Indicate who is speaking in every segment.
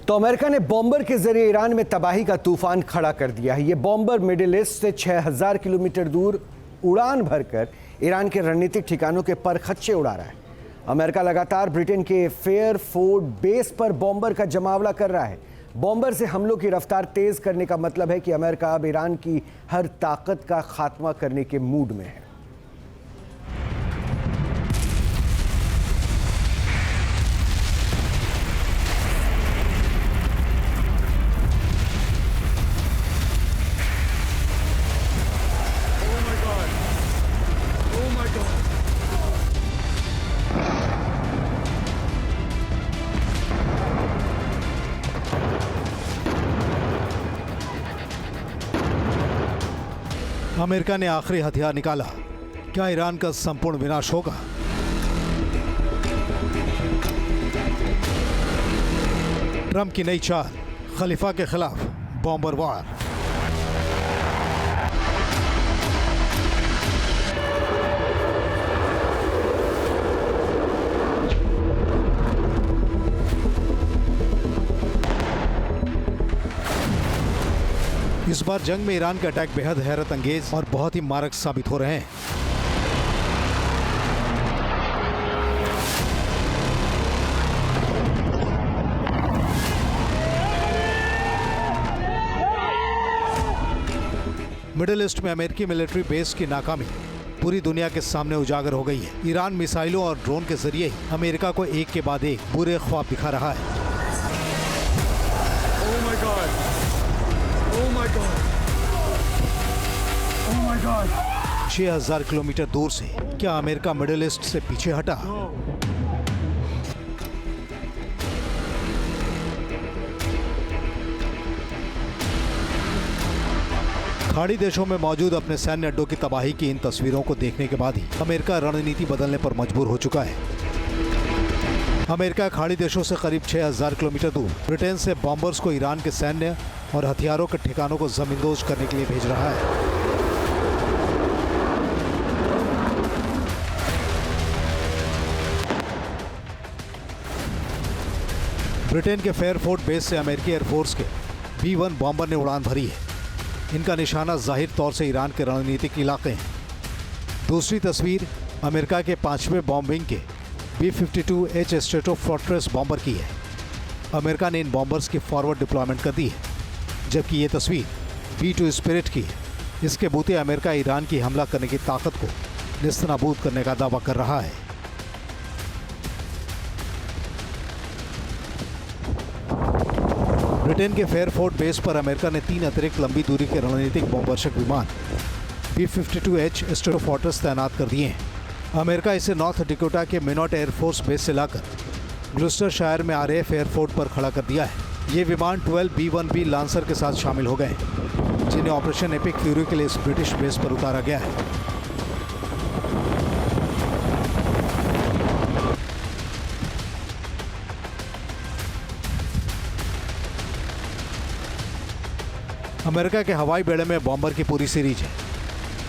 Speaker 1: तो अमेरिका ने बॉम्बर के जरिए ईरान में तबाही का तूफान खड़ा कर दिया है। ये बॉम्बर मिडिल ईस्ट से 6000 किलोमीटर दूर उड़ान भरकर ईरान के रणनीतिक ठिकानों के परखच्चे उड़ा रहा है। अमेरिका लगातार ब्रिटेन के फेयरफोर्ट बेस पर बॉम्बर का जमावड़ा कर रहा है। बॉम्बर से हमलों की रफ्तार तेज करने का मतलब है कि अमेरिका अब ईरान की हर ताकत का खात्मा करने के मूड में है।
Speaker 2: अमेरिका ने आखिरी हथियार निकाला। क्या ईरान का संपूर्ण विनाश होगा? ट्रंप की नई चाल, खलीफा के खिलाफ बॉम्बर वार। इस बार जंग में ईरान के अटैक बेहद हैरत अंगेज और बहुत ही मारक साबित हो रहे हैं। मिडिल ईस्ट में अमेरिकी मिलिट्री बेस की नाकामी पूरी दुनिया के सामने उजागर हो गई है। ईरान मिसाइलों और ड्रोन के जरिए ही अमेरिका को एक के बाद एक बुरे ख्वाब दिखा रहा है।
Speaker 3: Oh my God!
Speaker 2: 6000 किलोमीटर दूर से क्या अमेरिका मिडिल ईस्ट से पीछे हटा? खाड़ी देशों में मौजूद अपने सैन्य अड्डों की तबाही की इन तस्वीरों को देखने के बाद ही अमेरिका रणनीति बदलने पर मजबूर हो चुका है। अमेरिका खाड़ी देशों से करीब 6000 किलोमीटर दूर ब्रिटेन से बॉम्बर्स को ईरान के सैन्य और हथियारों के ठिकानों को जमींदोज करने के लिए भेज रहा है। ब्रिटेन के फेयरफोर्ट बेस से अमेरिकी एयरफोर्स के B-1 बॉम्बर ने उड़ान भरी है। इनका निशाना जाहिर तौर से ईरान के रणनीतिक इलाके हैं। दूसरी तस्वीर अमेरिका के 5वें बॉम्ब विंग के B-52H स्ट्रेटोफोर्ट्रेस बॉम्बर की है। अमेरिका ने इन बॉम्बर्स की फॉरवर्ड डिप्लॉयमेंट कर दी है, जबकि ये तस्वीर B-2 स्पिरिट की है। इसके बूते अमेरिका ईरान की हमला करने की ताकत को निस्तनाबूद करने का दावा कर रहा है। ब्रिटेन के फेयरफोर्ट बेस पर अमेरिका ने 3 अतिरिक्त लंबी दूरी के रणनीतिक बॉम्बर्शक विमान B-52H स्ट्रेटोफोर्ट्रेस तैनात कर दिए हैं। अमेरिका इसे नॉर्थ डिकोटा के मिनोट एयरफोर्स बेस से लाकर ग्लुस्टरशायर में RAF एयरफोर्ट पर खड़ा कर दिया है। ये विमान 12 B-1B लांसर के साथ शामिल हो गए, जिन्हें ऑपरेशन एपिक फ्यूरी के लिए इस ब्रिटिश बेस पर उतारा गया है। अमेरिका के हवाई बेड़े में बॉम्बर की पूरी सीरीज है।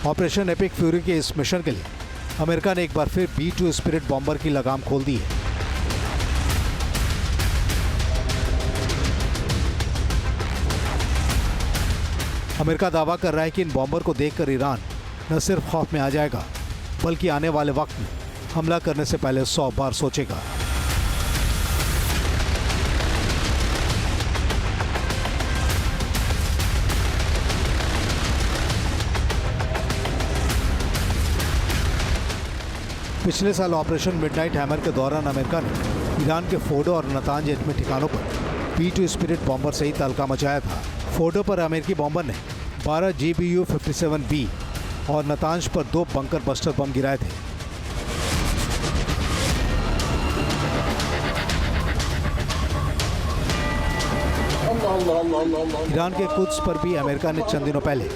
Speaker 2: ऑपरेशन एपिक फ्यूरी के इस मिशन के लिए अमेरिका ने एक बार फिर B-2 स्पिरिट बॉम्बर की लगाम खोल दी है। अमेरिका दावा कर रहा है कि इन बॉम्बर को देखकर ईरान न सिर्फ खौफ में आ जाएगा, बल्कि आने वाले वक्त में हमला करने से पहले 100 बार सोचेगा। पिछले साल ऑपरेशन मिडनाइट हैमर के दौरान अमेरिका ने ईरान के फोर्डो और नतांज एटमी ठिकानों पर B-2 स्पिरिट बॉम्बर से ही तहलका मचाया था। फोर्डो पर अमेरिकी बॉम्बर ने 12 GBU-57B और नतांज पर 2 बंकर बस्टर बम गिराए थे। ईरान के कुद्स पर भी अमेरिका ने चंद दिनों पहले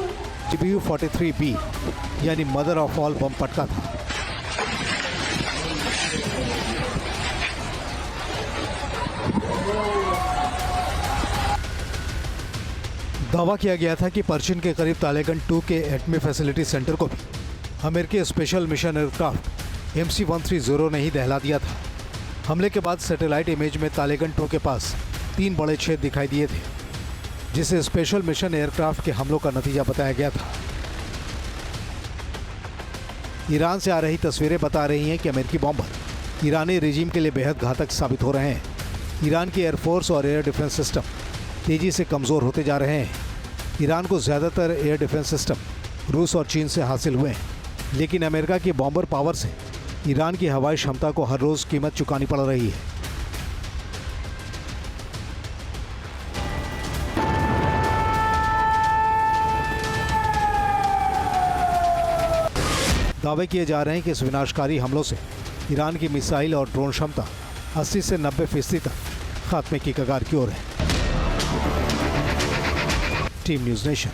Speaker 2: GBU-43B यानी मदर ऑफ ऑल बम पटका था। दावा किया गया था कि पर्शियन के करीब तालेगन 2 के एटमी फैसिलिटी सेंटर को भी अमेरिकी स्पेशल मिशन एयरक्राफ्ट MC-130 ने ही दहला दिया था। हमले के बाद सैटेलाइट इमेज में तालेगन 2 के पास 3 बड़े छेद दिखाई दिए थे, जिसे स्पेशल मिशन एयरक्राफ्ट के हमलों का नतीजा बताया गया था। ईरान से आ रही तस्वीरें बता रही हैं कि अमेरिकी बॉम्बर ईरानी रिजीम के लिए बेहद घातक साबित हो रहे हैं। ईरान की एयरफोर्स और एयर डिफेंस सिस्टम तेजी से कमज़ोर होते जा रहे हैं। ईरान को ज़्यादातर एयर डिफेंस सिस्टम रूस और चीन से हासिल हुए हैं, लेकिन अमेरिका की बॉम्बर पावर से ईरान की हवाई क्षमता को हर रोज़ कीमत चुकानी पड़ रही है। दावे किए जा रहे हैं कि इस विनाशकारी हमलों से ईरान की मिसाइल और ड्रोन क्षमता 80 से 90% तक खात्मे की कगार की ओर है। Team news nation.